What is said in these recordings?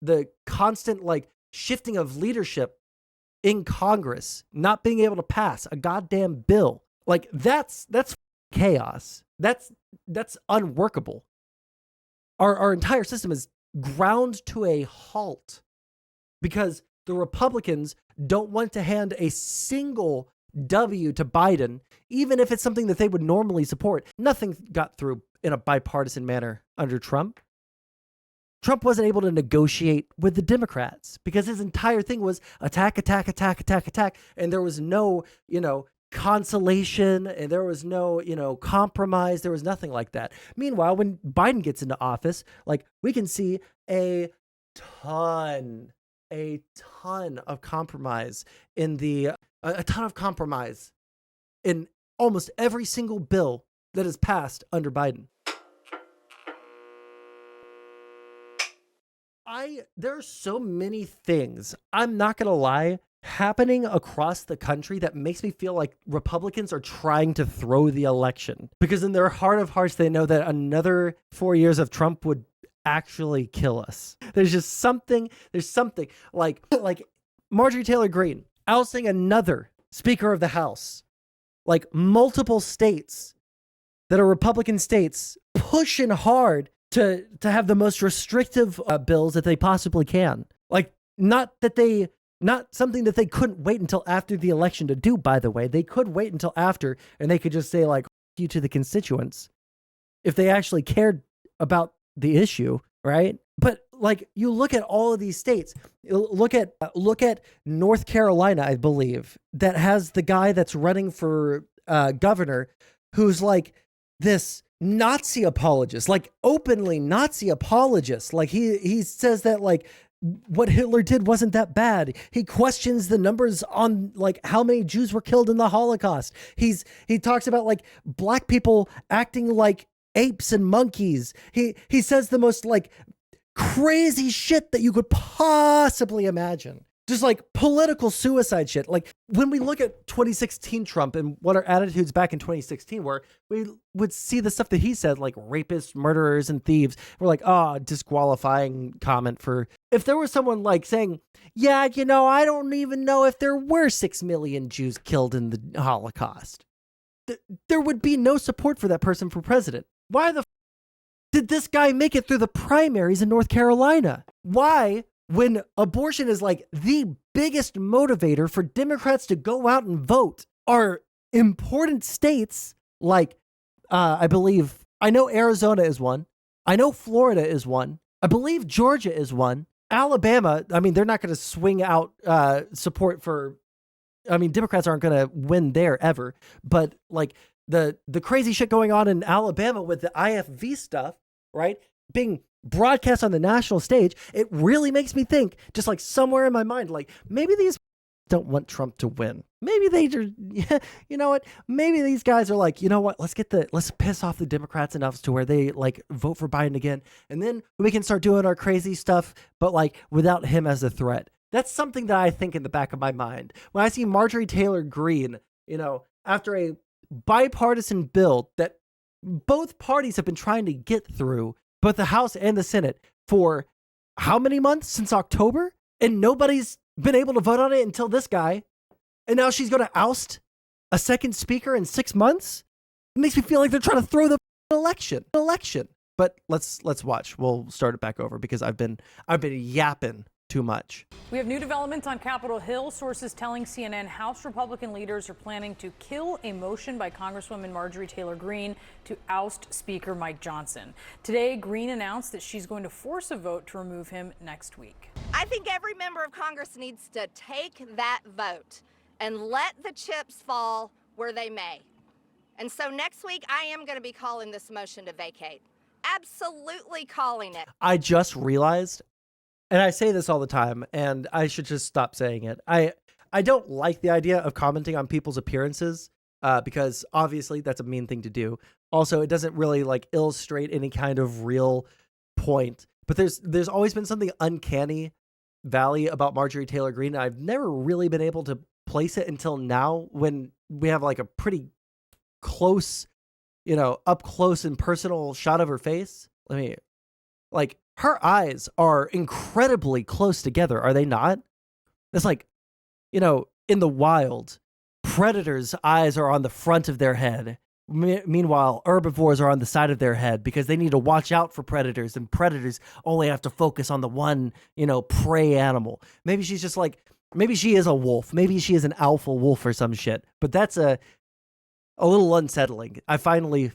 the constant like shifting of leadership in Congress, not being able to pass a goddamn bill. Like that's chaos. That's unworkable. Our entire system is ground to a halt because the Republicans don't want to hand a single W to Biden, even if it's something that they would normally support. Nothing got through in a bipartisan manner under Trump. Trump wasn't able to negotiate with the Democrats because his entire thing was attack, attack, attack, attack, attack. And there was no, consolation, and there was no, compromise. There was nothing like that. Meanwhile, when Biden gets into office, like we can see a ton of compromise in almost every single bill that is passed under Biden. There are so many things, I'm not going to lie, happening across the country that makes me feel like Republicans are trying to throw the election. Because in their heart of hearts, they know that another 4 years of Trump would actually kill us. There's something like Margerie Taylor Greene ousting another Speaker of the House, like multiple states that are Republican states pushing hard to have the most restrictive bills that they possibly can. Like not something that they couldn't wait until after the election to do, by the way. They could wait until after, and they could just say like, you to the constituents if they actually cared about the issue, right? But like you look at all of these states, look at North Carolina, I believe, that has the guy that's running for governor who's like this Nazi apologist, like openly Nazi apologist. Like he says that like what Hitler did wasn't that bad. He questions the numbers on like how many Jews were killed in the Holocaust. He talks about like black people acting like apes and monkeys. He says the most like crazy shit that you could possibly imagine. Just like political suicide shit. Like when we look at 2016 Trump and what our attitudes back in 2016 were, we would see the stuff that he said, like rapists, murderers, and thieves. We're like, disqualifying comment for, if there was someone like saying, yeah, I don't even know if there were 6 million Jews killed in the Holocaust. There would be no support for that person for president. Why the did this guy make it through the primaries in North Carolina? Why, when abortion is like the biggest motivator for Democrats to go out and vote, are important states like, I know Arizona is one. I know Florida is one. I believe Georgia is one. Alabama, they're not going to swing out support for, Democrats aren't going to win there ever. But like the crazy shit going on in Alabama with the IFV stuff, right? Being broadcast on the national stage, it really makes me think, just like somewhere in my mind, like maybe these don't want Trump to win. Maybe they just, you know what? Maybe these guys are like, you know what? Let's piss off the Democrats enough to where they like vote for Biden again. And then we can start doing our crazy stuff, but like without him as a threat. That's something that I think in the back of my mind. When I see Margerie Taylor Greene, after a bipartisan bill that both parties have been trying to get through, both the House and the Senate, for how many months? Since October? And nobody's been able to vote on it until this guy. And now she's going to oust a second speaker in 6 months? It makes me feel like they're trying to throw the election. But let's watch. We'll start it back over because I've been yapping too much. We have new developments on Capitol Hill. Sources telling CNN House Republican leaders are planning to kill a motion by Congresswoman Margerie Taylor Greene to oust Speaker Mike Johnson. Today, Greene announced that she's going to force a vote to remove him next week. I think every member of Congress needs to take that vote and let the chips fall where they may. And so next week, I am going to be calling this motion to vacate. Absolutely calling it. I just realized, and I say this all the time, and I should just stop saying it. I don't like the idea of commenting on people's appearances because obviously that's a mean thing to do. Also, it doesn't really like illustrate any kind of real point. But there's always been something uncanny valley about Margerie Taylor Greene. I've never really been able to place it until now when we have like a pretty close, up close and personal shot of her face. her eyes are incredibly close together, are they not? It's like, in the wild, predators' eyes are on the front of their head. Meanwhile, herbivores are on the side of their head because they need to watch out for predators, and predators only have to focus on the one, prey animal. Maybe she's just like, maybe she is a wolf. Maybe she is an alpha wolf or some shit. But that's a little unsettling. I finally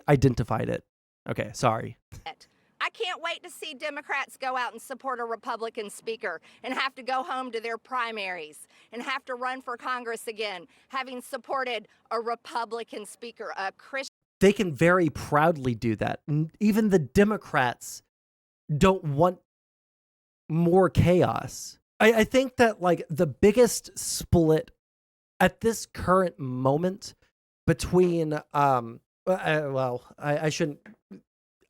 identified it. Okay, sorry. I can't wait to see Democrats go out and support a Republican speaker and have to go home to their primaries and have to run for Congress again, having supported a Republican speaker, a Christian. They can very proudly do that. Even the Democrats don't want more chaos. I think that like the biggest split at this current moment between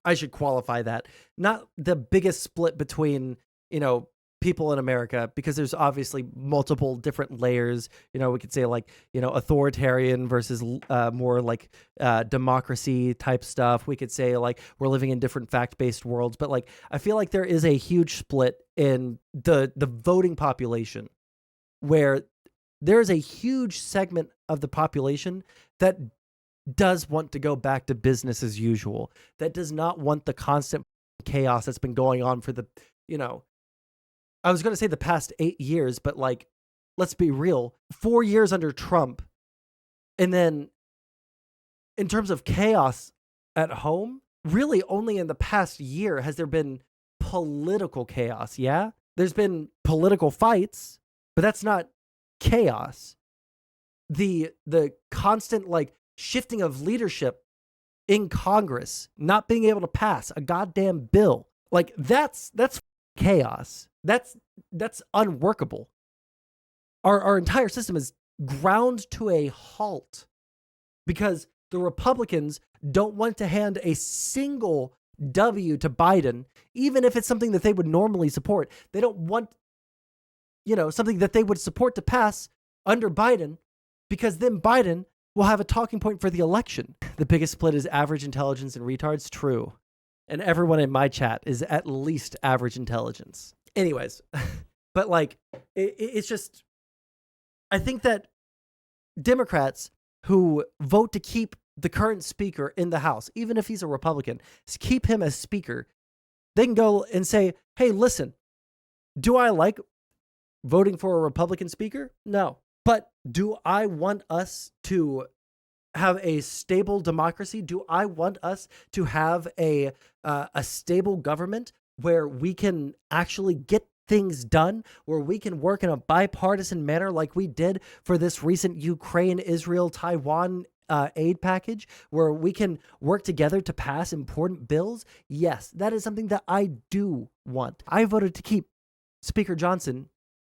I should qualify that. Not the biggest split between, people in America, because there's obviously multiple different layers. We could say like, authoritarian versus more like democracy type stuff. We could say like we're living in different fact-based worlds, but like I feel like there is a huge split in the voting population, where there's a huge segment of the population that does want to go back to business as usual, that does not want the constant chaos that's been going on for the, I was going to say the past 8 years, but like, let's be real, 4 years under Trump. And then in terms of chaos at home, really only in the past year has there been political chaos. Yeah. There's been political fights, but that's not chaos. The constant like shifting of leadership in Congress, not being able to pass a goddamn bill, like that's chaos. That's unworkable. Our entire system is ground to a halt because the Republicans don't want to hand a single W to Biden, even if it's something that they would normally support. They don't want, something that they would support to pass under Biden, because then Biden will have a talking point for the election. The biggest split is average intelligence and retards. True. And everyone in my chat is at least average intelligence. Anyways, but like, it's just, I think that Democrats who vote to keep the current speaker in the House, even if he's a Republican, keep him as speaker, they can go and say, hey, listen, do I like voting for a Republican speaker? No. But do I want us to have a stable democracy? Do I want us to have a stable government where we can actually get things done, where we can work in a bipartisan manner like we did for this recent Ukraine, Israel, Taiwan aid package, where we can work together to pass important bills? Yes, that is something that I do want. I voted to keep Speaker Johnson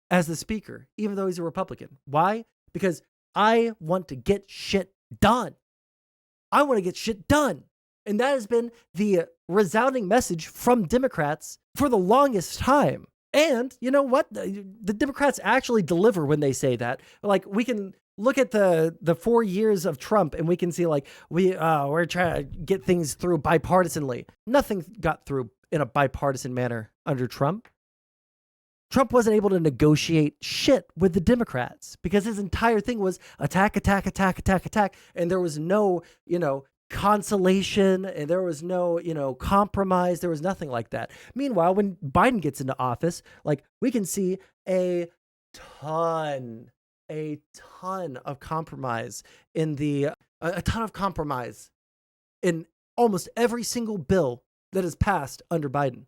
as the speaker, even though he's a Republican. Why? Because I want to get shit done. I want to get shit done. And that has been the resounding message from Democrats for the longest time. And you know what? The Democrats actually deliver when they say that. Like, we can look at the 4 years of Trump and we can see like we're trying to get things through bipartisanly. Nothing got through in a bipartisan manner under Trump. Trump wasn't able to negotiate shit with the Democrats because his entire thing was attack, attack, attack, attack, attack. And there was no, consolation, and there was no, compromise. There was nothing like that. Meanwhile, when Biden gets into office, like, we can see a ton of compromise in a ton of compromise in almost every single bill that is passed under Biden.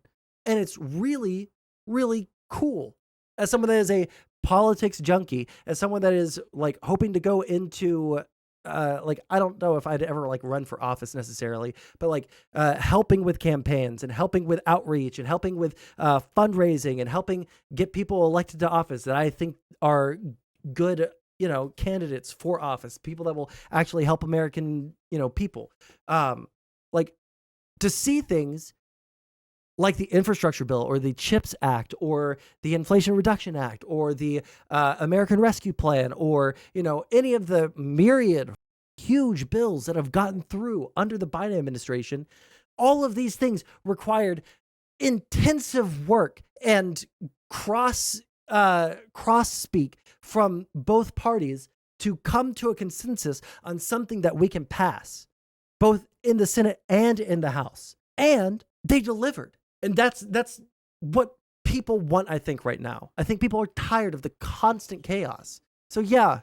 And it's really, really cool. As someone that is a politics junkie, as someone that is like hoping to go into I don't know if I'd ever like run for office necessarily, but like helping with campaigns and helping with outreach and helping with fundraising and helping get people elected to office that I think are good, candidates for office, people that will actually help American, people. Like, to see things like the infrastructure bill or the CHIPS Act or the Inflation Reduction Act or the American Rescue Plan or, any of the myriad huge bills that have gotten through under the Biden administration, all of these things required intensive work and cross speak from both parties to come to a consensus on something that we can pass, both in the Senate and in the House. And they delivered. And that's what people want, I think, right now. I think people are tired of the constant chaos. So yeah,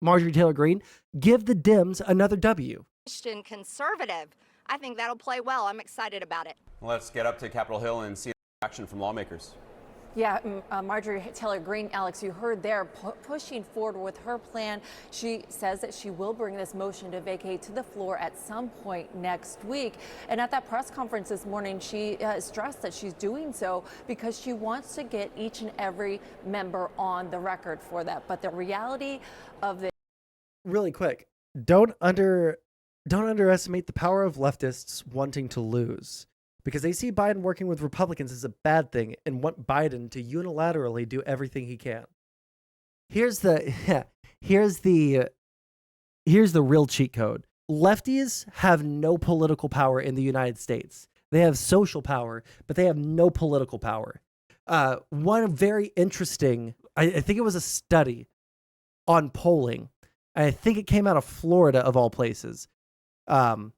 Margerie Taylor Greene, give the Dems another W. Christian conservative. I think that'll play well. I'm excited about it. Let's get up to Capitol Hill and see action from lawmakers. Yeah, Margerie Taylor Greene, Alex, you heard there, pushing forward with her plan. She says that she will bring this motion to vacate to the floor at some point next week. And at that press conference this morning, she stressed that she's doing so because she wants to get each and every member on the record for that. But the reality of this... Really quick, don't underestimate the power of leftists wanting to lose, because they see Biden working with Republicans as a bad thing and want Biden to unilaterally do everything he can. Here's the real cheat code. Lefties have no political power in the United States. They have social power, but they have no political power. One very interesting, I think it was a study on polling. I think it came out of Florida, of all places. No.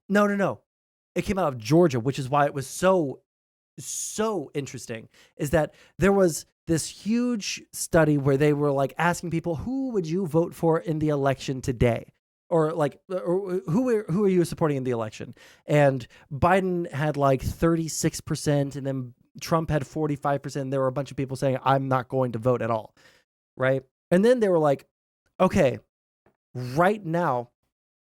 It came out of Georgia, which is why it was so interesting, is that there was this huge study where they were like asking people, who would you vote for in the election today? Or who are you supporting in the election? And Biden had like 36%, and then Trump had 45%. There were a bunch of people saying, I'm not going to vote at all, right? And then they were like, okay, right now,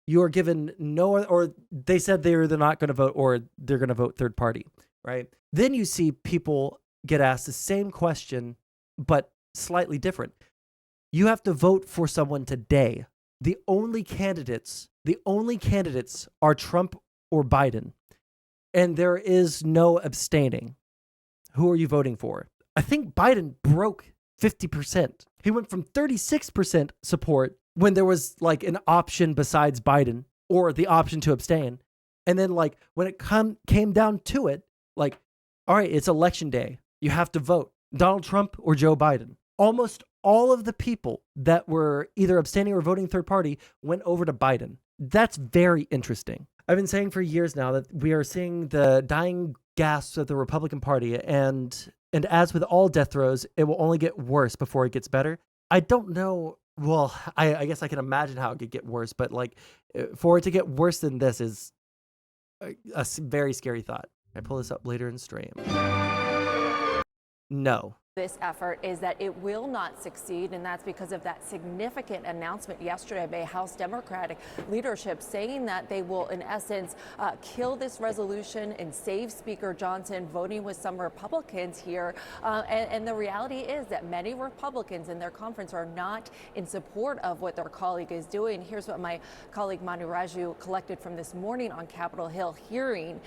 you are given no, or they said they're either not going to vote or they're going to vote third party, right? Then you see people get asked the same question, but slightly different. You have to vote for someone today. The only candidates are Trump or Biden, and there is no abstaining. Who are you voting for? I think Biden broke 50%. He went from 36% support when there was like an option besides Biden or the option to abstain. And then like when it came down to it, like, all right, it's election day. You have to vote Donald Trump or Joe Biden. Almost all of the people that were either abstaining or voting third party went over to Biden. That's very interesting. I've been saying for years now that we are seeing the dying gasps of the Republican Party, and as with all death throes, it will only get worse before it gets better. I don't know. Well, I guess I can imagine how it could get worse, but like for it to get worse than this is a very scary thought. I pull this up later in stream. No. This effort is that it will not succeed, and that's because of that significant announcement yesterday by House Democratic leadership saying that they will, in essence, kill this resolution and save Speaker Johnson, voting with some Republicans here. And the reality is that many Republicans in their conference are not in support of what their colleague is doing. Here's what my colleague Manu collected from this morning on Capitol Hill hearing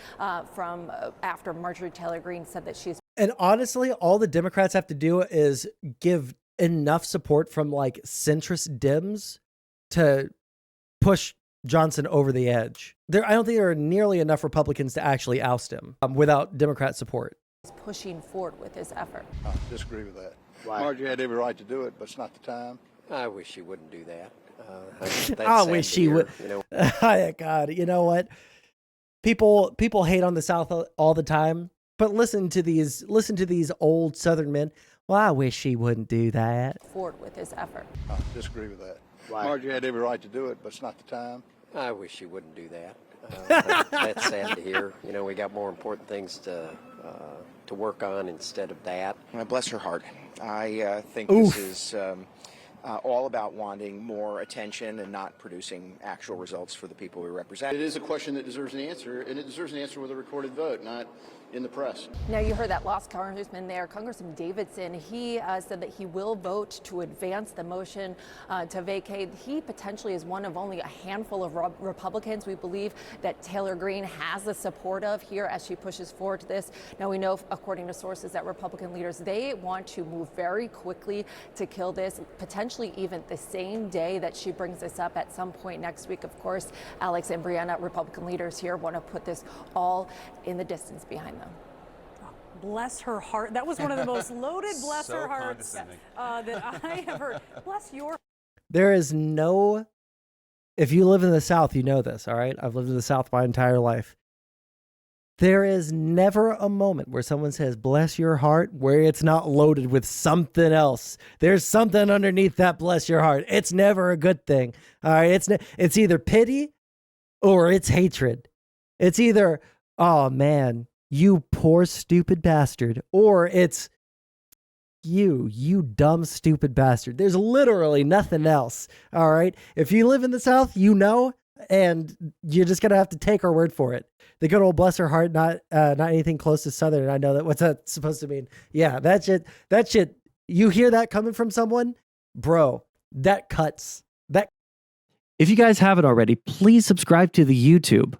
from after Margerie Taylor Greene said that she's... And honestly, all the Democrats have to do is give enough support from like centrist Dems to push Johnson over the edge. I don't think there are nearly enough Republicans to actually oust him without Democrat support. Pushing forward with this effort. I disagree with that. Why? Margerie had every right to do it, but it's not the time. I wish she wouldn't do that. I wish she would. You know? God, you know what? People hate on the South all the time. But listen to these old Southern men. Well, I wish she wouldn't do that. Forward with this effort. I disagree with that. Why? Margerie had every right to do it, but it's not the time. I wish she wouldn't do that. That's sad to hear. You know, we got more important things to work on instead of that. Bless her heart. I think this is all about wanting more attention and not producing actual results for the people we represent. It is a question that deserves an answer, and it deserves an answer with a recorded vote, not in the press. Now, you heard that lost congressman there, Congressman Davidson. He said that he will vote to advance the motion to vacate. He potentially is one of only a handful of Republicans we believe that Taylor Greene has the support of here as she pushes forward to this. Now, we know, according to sources, that Republican leaders, they want to move very quickly to kill this, potentially even the same day that she brings this up at some point next week. Of course, Alex and Brianna, Republican leaders here, want to put this all in the distance behind them. Bless her heart. That was one of the most loaded bless So her hearts condescending. that I have heard. Bless your. There is no, if you live in the South, you know this, all right? I've lived in the South my entire life. There is never a moment where someone says, bless your heart, where it's not loaded with something else. There's something underneath that bless your heart. It's never a good thing. All right. It's either pity or it's hatred. It's either, oh man, you poor stupid bastard, or it's you dumb stupid bastard. There's literally nothing else. All right. If you live in the South, you know, and you're just gonna have to take our word for it. The good old bless her heart, not anything close to Southern. I know that. What's that supposed to mean? Yeah, that shit. You hear that coming from someone, bro? That cuts. That. If you guys haven't already, please subscribe to the YouTube.